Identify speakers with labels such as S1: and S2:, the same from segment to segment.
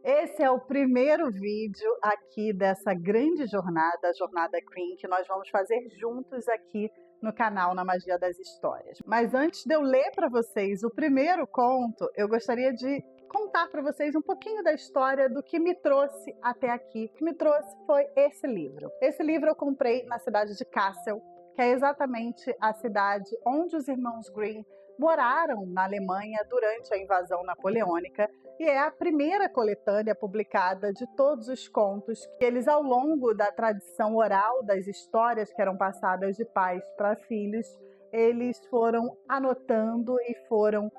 S1: Esse é o primeiro vídeo aqui dessa grande jornada, a Jornada Green, que nós vamos fazer juntos aqui no canal Na Magia das Histórias. Mas antes de eu ler para vocês o primeiro conto, eu gostaria de contar para vocês um pouquinho da história do que me trouxe até aqui. O que me trouxe foi esse livro. Esse livro eu comprei na cidade de Kassel, que é exatamente a cidade onde os irmãos Grimm moraram na Alemanha durante a invasão napoleônica, e é a primeira coletânea publicada de todos os contos que eles, ao longo da tradição oral das histórias que eram passadas de pais para filhos, eles foram anotando e foram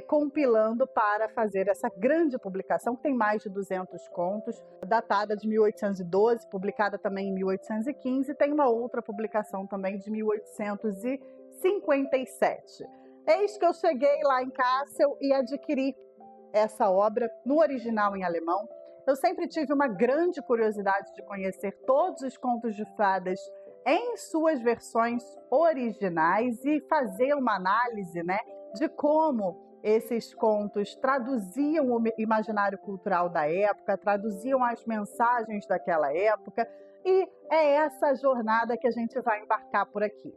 S1: compilando para fazer essa grande publicação, que tem mais de 200 contos, datada de 1812, publicada também em 1815, e tem uma outra publicação também de 1857. Eis que eu cheguei lá em Kassel e adquiri essa obra no original em alemão. Eu sempre tive uma grande curiosidade de conhecer todos os contos de fadas em suas versões originais e fazer uma análise, de como esses contos traduziam o imaginário cultural da época, traduziam as mensagens daquela época, e é essa jornada que a gente vai embarcar por aqui.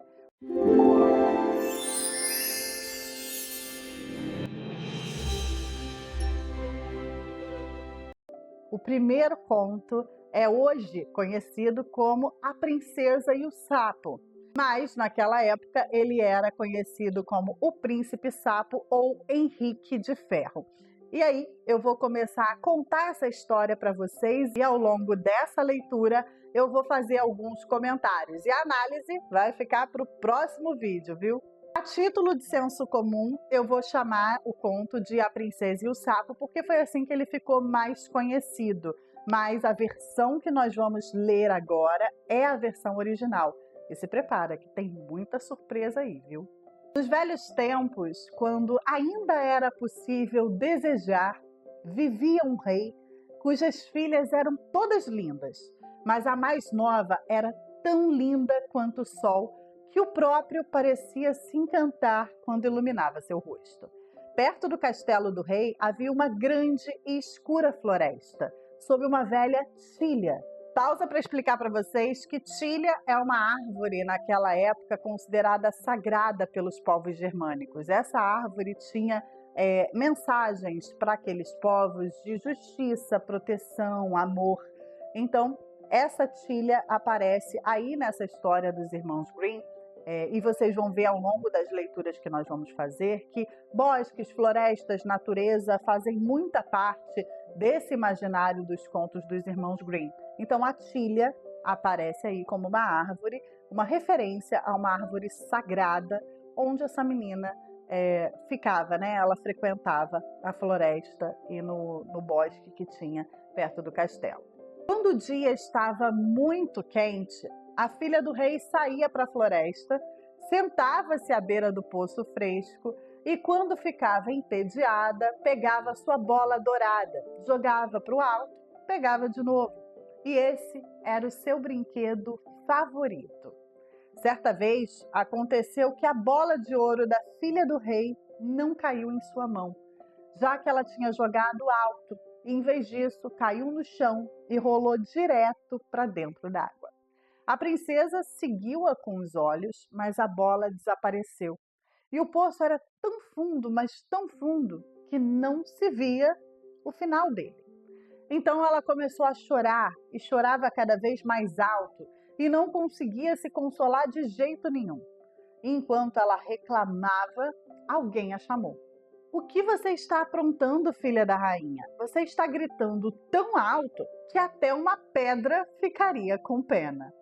S1: O primeiro conto é hoje conhecido como A Princesa e o Sapo, mas naquela época ele era conhecido como O Príncipe Sapo ou Henrique de Ferro. E aí eu vou começar a contar essa história para vocês e ao longo dessa leitura eu vou fazer alguns comentários. E a análise vai ficar para o próximo vídeo, viu? A título de senso comum, eu vou chamar o conto de A Princesa e o Sapo, porque foi assim que ele ficou mais conhecido. Mas a versão que nós vamos ler agora é a versão original. E se prepara, que tem muita surpresa aí, viu? Nos velhos tempos, quando ainda era possível desejar, vivia um rei cujas filhas eram todas lindas, mas a mais nova era tão linda quanto o sol, que o próprio parecia se encantar quando iluminava seu rosto. Perto do castelo do rei havia uma grande e escura floresta, sob uma velha tilha. Pausa para explicar para vocês que tilha é uma árvore naquela época considerada sagrada pelos povos germânicos. Essa árvore tinha mensagens para aqueles povos de justiça, proteção, amor. Então, essa tilha aparece aí nessa história dos irmãos Grimm. E vocês vão ver ao longo das leituras que nós vamos fazer que bosques, florestas, natureza fazem muita parte desse imaginário dos contos dos irmãos Grimm. Então a tilha aparece aí como uma árvore, uma referência a uma árvore sagrada onde essa menina ficava, ela frequentava a floresta e no bosque que tinha perto do castelo. Quando o dia estava muito quente, a filha do rei saía para a floresta, sentava-se à beira do poço fresco e, quando ficava entediada, pegava sua bola dourada, jogava para o alto, pegava de novo. E esse era o seu brinquedo favorito. Certa vez, aconteceu que a bola de ouro da filha do rei não caiu em sua mão, já que ela tinha jogado alto. E, em vez disso, caiu no chão e rolou direto para dentro d'água. A princesa seguiu-a com os olhos, mas a bola desapareceu. E o poço era tão fundo, mas tão fundo, que não se via o final dele. Então ela começou a chorar e chorava cada vez mais alto e não conseguia se consolar de jeito nenhum. E enquanto ela reclamava, alguém a chamou. "O que você está aprontando, filha da rainha? Você está gritando tão alto que até uma pedra ficaria com pena."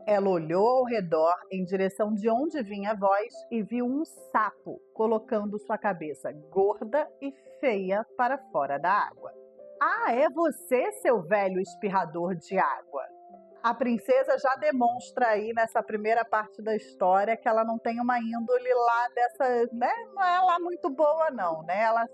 S1: Ela olhou ao redor em direção de onde vinha a voz e viu um sapo colocando sua cabeça gorda e feia para fora da água. "Ah, é você, seu velho espirrador de água." A princesa já demonstra aí nessa primeira parte da história que ela não tem uma índole lá dessa, não é lá muito boa não, Ela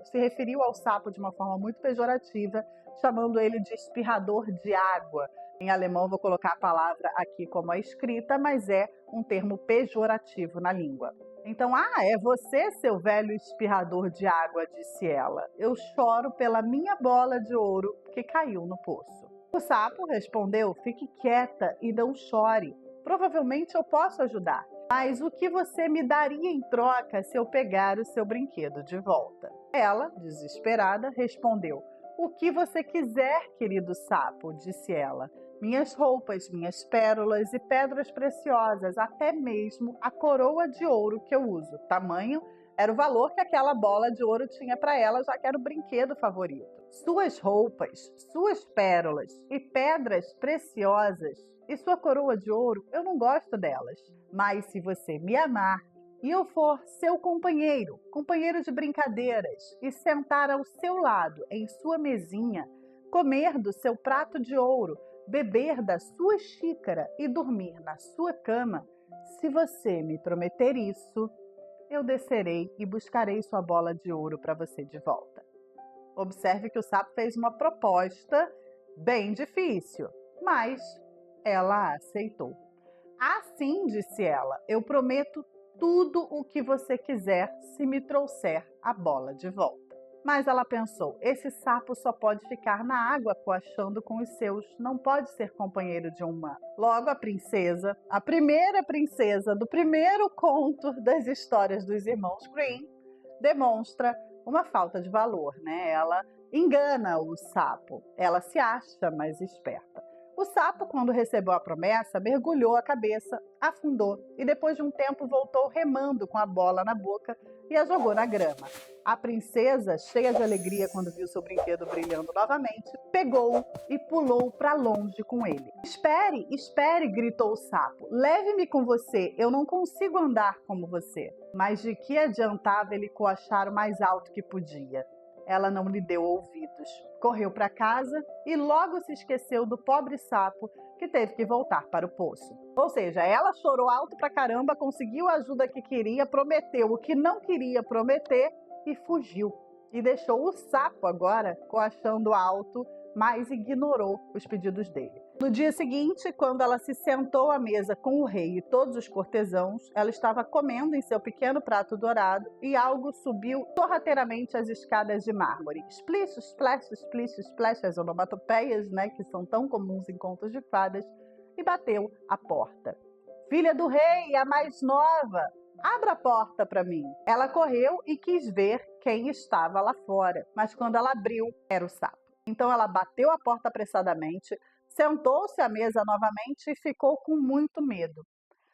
S1: se referiu ao sapo de uma forma muito pejorativa, chamando ele de espirrador de água. Em alemão vou colocar a palavra aqui como a escrita, mas é um termo pejorativo na língua. Então, é você, seu velho espirrador de água, disse ela. Eu choro pela minha bola de ouro que caiu no poço. O sapo respondeu: fique quieta e não chore. Provavelmente eu posso ajudar. Mas o que você me daria em troca se eu pegar o seu brinquedo de volta? Ela, desesperada, respondeu: o que você quiser, querido sapo, disse ela. Minhas roupas, minhas pérolas e pedras preciosas, até mesmo a coroa de ouro que eu uso. Tamanho era o valor que aquela bola de ouro tinha para ela, já que era o brinquedo favorito. Suas roupas, suas pérolas e pedras preciosas e sua coroa de ouro, eu não gosto delas. Mas se você me amar e eu for seu companheiro, companheiro de brincadeiras, e sentar ao seu lado em sua mesinha, comer do seu prato de ouro, beber da sua xícara e dormir na sua cama, se você me prometer isso, eu descerei e buscarei sua bola de ouro para você de volta. Observe que o sapo fez uma proposta bem difícil, mas ela aceitou. Assim, disse ela, eu prometo tudo o que você quiser se me trouxer a bola de volta. Mas ela pensou, esse sapo só pode ficar na água coachando com os seus, não pode ser companheiro de um humano. Logo a princesa, a primeira princesa do primeiro conto das histórias dos irmãos Grimm, demonstra uma falta de valor, né? Ela engana o sapo, ela se acha mais esperta. O sapo, quando recebeu a promessa, mergulhou a cabeça, afundou e depois de um tempo voltou remando com a bola na boca e a jogou na grama. A princesa, cheia de alegria quando viu seu brinquedo brilhando novamente, pegou e pulou para longe com ele. Espere, espere, gritou o sapo. Leve-me com você, eu não consigo andar como você. Mas de que adiantava ele coachar o mais alto que podia? Ela não lhe deu ouvidos. Correu para casa e logo se esqueceu do pobre sapo que teve que voltar para o poço. Ou seja, ela chorou alto pra caramba, conseguiu a ajuda que queria, prometeu o que não queria prometer e fugiu. E deixou o sapo agora coachando alto, mas ignorou os pedidos dele. No dia seguinte, quando ela se sentou à mesa com o rei e todos os cortesãos, ela estava comendo em seu pequeno prato dourado e algo subiu sorrateiramente as escadas de mármore. Splish, splash, splish, splash, as onomatopeias, né, que são tão comuns em contos de fadas, e bateu à porta. Filha do rei, a mais nova, abra a porta para mim. Ela correu e quis ver quem estava lá fora, mas quando ela abriu, era o sapo. Então ela bateu a porta apressadamente, sentou-se à mesa novamente e ficou com muito medo.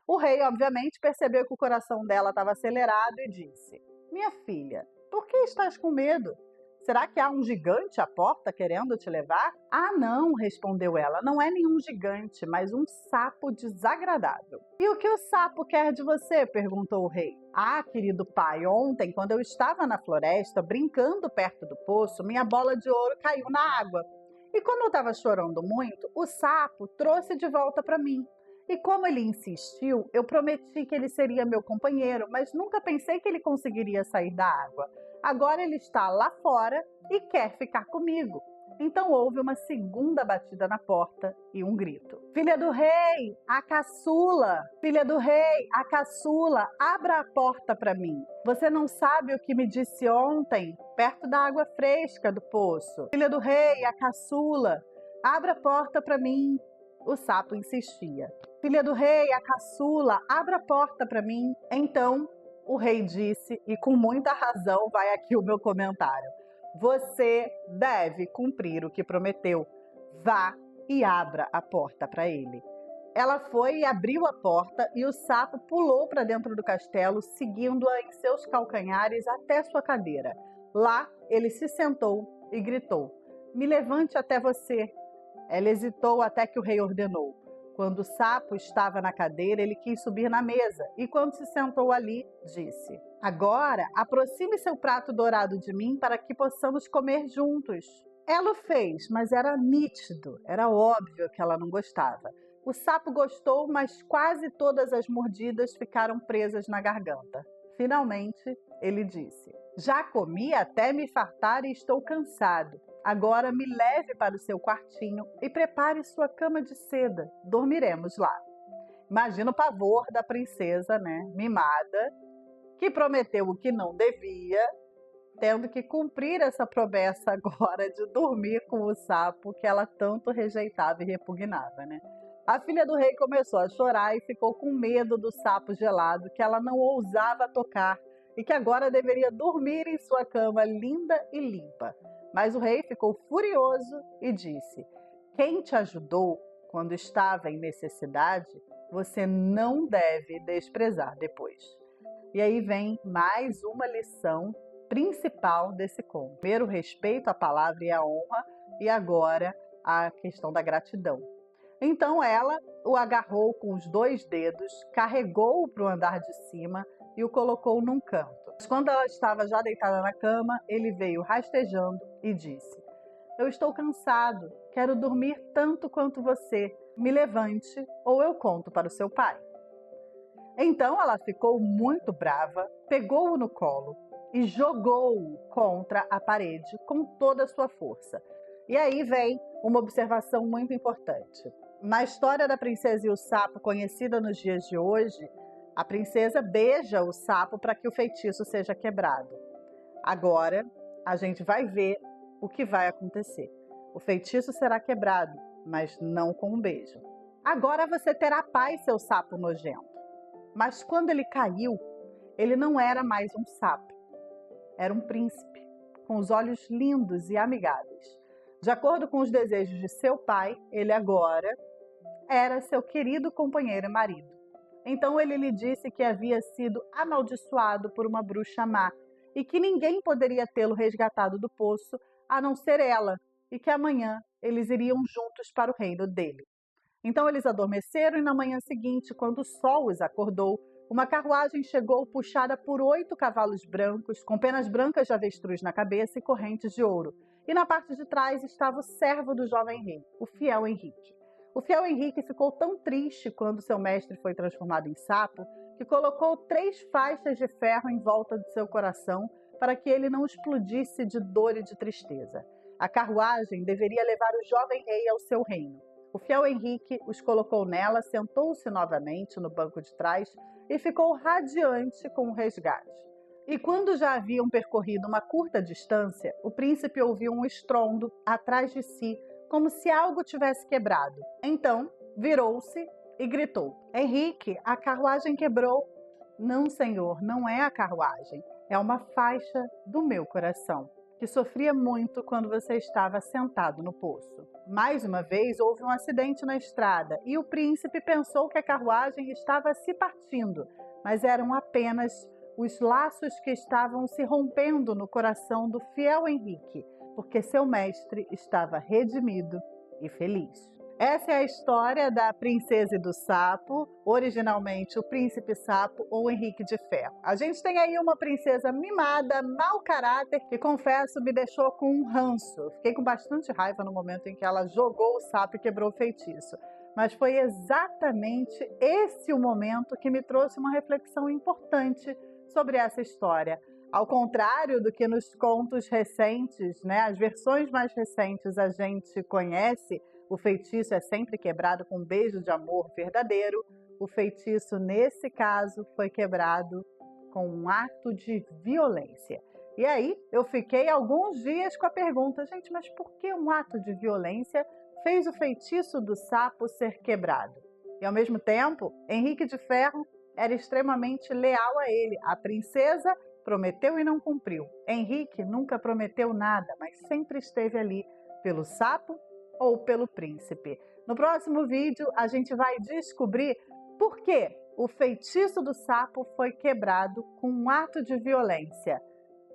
S1: O rei, obviamente, percebeu que o coração dela estava acelerado e disse: minha filha, por que estás com medo? Será que há um gigante à porta querendo te levar? Ah, não, respondeu ela, não é nenhum gigante, mas um sapo desagradável. E o que o sapo quer de você? Perguntou o rei. Ah, querido pai, ontem, quando eu estava na floresta, brincando perto do poço, minha bola de ouro caiu na água. E como eu estava chorando muito, o sapo trouxe de volta para mim. E como ele insistiu, eu prometi que ele seria meu companheiro, mas nunca pensei que ele conseguiria sair da água. Agora ele está lá fora e quer ficar comigo. Então houve uma segunda batida na porta e um grito. Filha do rei, a caçula! Filha do rei, a caçula, abra a porta para mim. Você não sabe o que me disse ontem, perto da água fresca do poço. Filha do rei, a caçula, abra a porta para mim. O sapo insistia. Filha do rei, a caçula, abra a porta para mim. Então o rei disse, e com muita razão vai aqui o meu comentário: você deve cumprir o que prometeu. Vá e abra a porta para ele. Ela foi e abriu a porta e o sapo pulou para dentro do castelo, seguindo-a em seus calcanhares até sua cadeira. Lá ele se sentou e gritou: me levante até você. Ela hesitou até que o rei ordenou. Quando o sapo estava na cadeira, ele quis subir na mesa e, quando se sentou ali, disse: agora, aproxime seu prato dourado de mim para que possamos comer juntos. Ela o fez, mas era nítido, era óbvio que ela não gostava. O sapo gostou, mas quase todas as mordidas ficaram presas na garganta. Finalmente, ele disse: já comi até me fartar e estou cansado. Agora me leve para o seu quartinho e prepare sua cama de seda. Dormiremos lá. Imagina o pavor da princesa, né, mimada, que prometeu o que não devia, tendo que cumprir essa promessa agora de dormir com o sapo que ela tanto rejeitava e repugnava, né? A filha do rei começou a chorar e ficou com medo do sapo gelado que ela não ousava tocar e que agora deveria dormir em sua cama linda e limpa. Mas o rei ficou furioso e disse: quem te ajudou quando estava em necessidade, você não deve desprezar depois. E aí vem mais uma lição principal desse conto. Primeiro, o respeito à palavra e à honra, e agora a questão da gratidão. Então ela o agarrou com os 2 dedos, carregou-o para o andar de cima e o colocou num canto. Mas quando ela estava já deitada na cama, ele veio rastejando e disse: eu estou cansado, quero dormir tanto quanto você. Me levante ou eu conto para o seu pai. Então ela ficou muito brava, pegou-o no colo e jogou-o contra a parede com toda a sua força. E aí vem uma observação muito importante. Na história da Princesa e o Sapo, conhecida nos dias de hoje, a princesa beija o sapo para que o feitiço seja quebrado. Agora, a gente vai ver o que vai acontecer. O feitiço será quebrado, mas não com um beijo. Agora você terá paz, seu sapo nojento. Mas quando ele caiu, ele não era mais um sapo. Era um príncipe, com os olhos lindos e amigáveis. De acordo com os desejos de seu pai, ele agora era seu querido companheiro e marido. Então ele lhe disse que havia sido amaldiçoado por uma bruxa má e que ninguém poderia tê-lo resgatado do poço a não ser ela, e que amanhã eles iriam juntos para o reino dele. Então eles adormeceram e na manhã seguinte, quando o sol os acordou, uma carruagem chegou puxada por 8 cavalos brancos, com penas brancas de avestruz na cabeça e correntes de ouro. E na parte de trás estava o servo do jovem rei, o fiel Henrique. O fiel Henrique ficou tão triste quando seu mestre foi transformado em sapo, que colocou 3 faixas de ferro em volta de seu coração para que ele não explodisse de dor e de tristeza. A carruagem deveria levar o jovem rei ao seu reino. O fiel Henrique os colocou nela, sentou-se novamente no banco de trás e ficou radiante com o resgate. E quando já haviam percorrido uma curta distância, o príncipe ouviu um estrondo atrás de si, como se algo tivesse quebrado. Então, virou-se e gritou: Henrique, a carruagem quebrou. Não, senhor, não é a carruagem. É uma faixa do meu coração, que sofria muito quando você estava sentado no poço. Mais uma vez, houve um acidente na estrada e o príncipe pensou que a carruagem estava se partindo, mas eram apenas os laços que estavam se rompendo no coração do fiel Henrique, porque seu mestre estava redimido e feliz. Essa é a história da Princesa e do Sapo, originalmente o Príncipe Sapo ou Henrique de Ferro. A gente tem aí uma princesa mimada, mau caráter, que confesso me deixou com um ranço. Fiquei com bastante raiva no momento em que ela jogou o sapo e quebrou o feitiço. Mas foi exatamente esse o momento que me trouxe uma reflexão importante sobre essa história. Ao contrário do que nos contos recentes, né, as versões mais recentes a gente conhece, o feitiço é sempre quebrado com um beijo de amor verdadeiro. O feitiço, nesse caso, foi quebrado com um ato de violência. E aí, eu fiquei alguns dias com a pergunta, gente, mas por que um ato de violência fez o feitiço do sapo ser quebrado? E ao mesmo tempo, Henrique de Ferro era extremamente leal a ele. A princesa prometeu e não cumpriu. Henrique nunca prometeu nada, mas sempre esteve ali pelo sapo ou pelo príncipe. No próximo vídeo, a gente vai descobrir por que o feitiço do sapo foi quebrado com um ato de violência.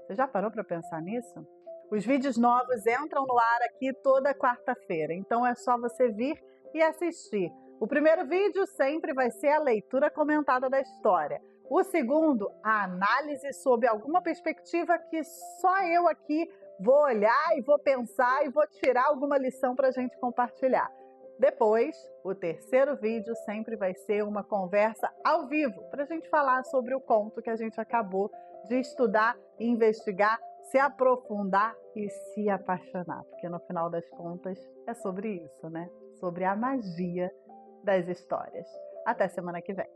S1: Você já parou para pensar nisso? Os vídeos novos entram no ar aqui toda quarta-feira, então é só você vir e assistir. O primeiro vídeo sempre vai ser a leitura comentada da história. O segundo, a análise sob alguma perspectiva que só eu aqui vou olhar e vou pensar e vou tirar alguma lição para a gente compartilhar. Depois, o terceiro vídeo sempre vai ser uma conversa ao vivo para a gente falar sobre o conto que a gente acabou de estudar, investigar, se aprofundar e se apaixonar. Porque no final das contas é sobre isso, né? Sobre a magia das histórias. Até semana que vem.